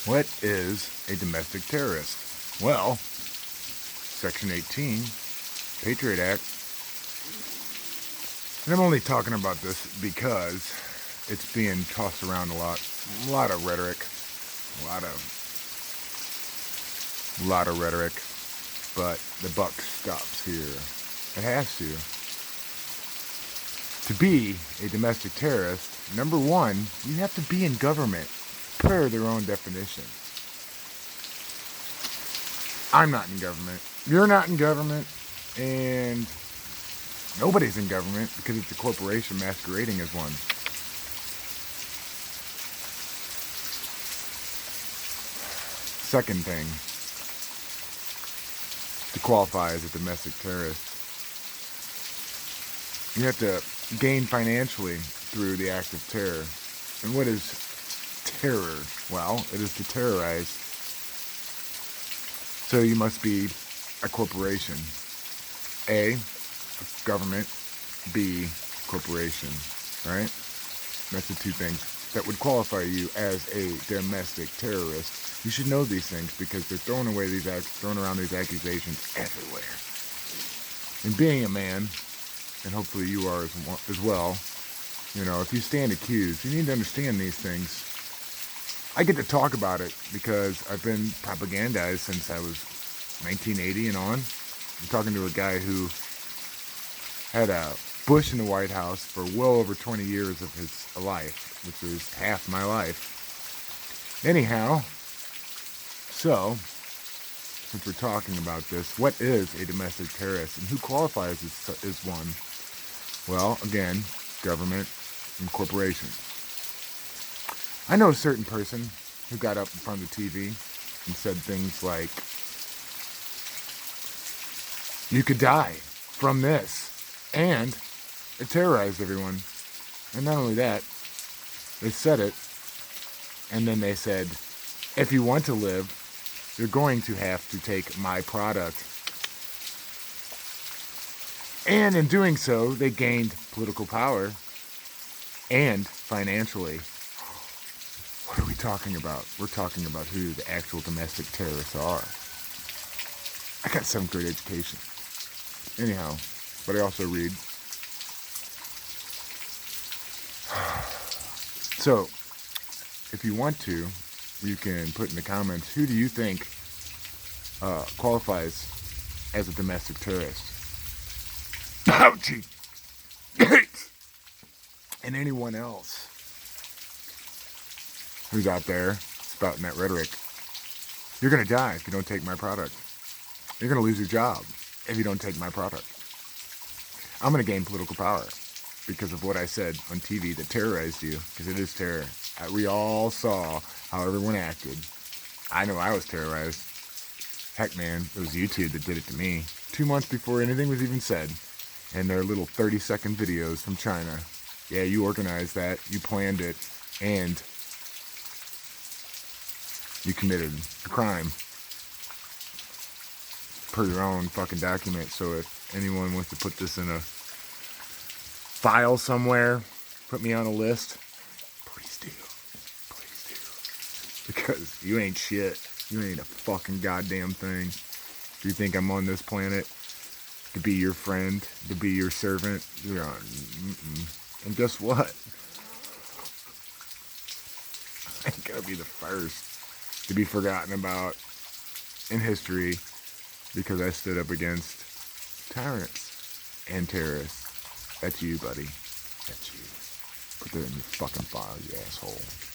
What is a domestic terrorist? Well, Section 18, Patriot Act, and I'm only talking about this because it's being tossed around a lot of rhetoric, a lot of rhetoric, but the buck stops here. It has to. To be a domestic terrorist, number one, you have to be in government, per their own definition. I'm not in government. You're not in government. And nobody's in government because it's a corporation masquerading as one. Second thing, to qualify as a domestic terrorist, you have to gain financially through the act of terror. And what is terror? Well, it is to terrorize. So you must be a corporation. A, government. B, corporation. Right? That's the two things that would qualify you as a domestic terrorist. You should know these things because they're throwing around these accusations everywhere. And being a man, and hopefully you are as well, you know, if you stand accused, you need to understand these things. I get to talk about it because I've been propagandized since I was 1980 and on. I'm talking to a guy who had a Bush in the White House for well over 20 years of his life, which is half my life. Anyhow, so, since we're talking about this, what is a domestic terrorist and who qualifies as one? Well, again, government and corporation. I know a certain person who got up in front of the TV and said things like, you could die from this, and it terrorized everyone. And not only that, they said it, and then they said, if you want to live, you're going to have to take my product. And in doing so, they gained political power and financially. What are we talking about? We're talking about who the actual domestic terrorists are. I got 7th grade education. Anyhow, but I also read. So, if you want to, you can put in the comments, who do you think qualifies as a domestic terrorist? Ouchie! And anyone else who's out there spouting that rhetoric. You're going to die if you don't take my product. You're going to lose your job if you don't take my product. I'm going to gain political power because of what I said on TV that terrorized you, because it is terror. We all saw how everyone acted. I know I was terrorized. Heck, man, it was YouTube that did it to me 2 months before anything was even said. And their little 30-second videos from China. Yeah, you organized that, you planned it, and you committed a crime per your own fucking document. So if anyone wants to put this in a file somewhere, put me on a list, please do. Please do. Because you ain't shit. You ain't a fucking goddamn thing. If you think I'm on this planet to be your friend, to be your servant, you're on. And guess what? I ain't gonna be the first to be forgotten about in history because I stood up against tyrants and terrorists. That's you, buddy. That's you. Put that in your fucking file, you asshole.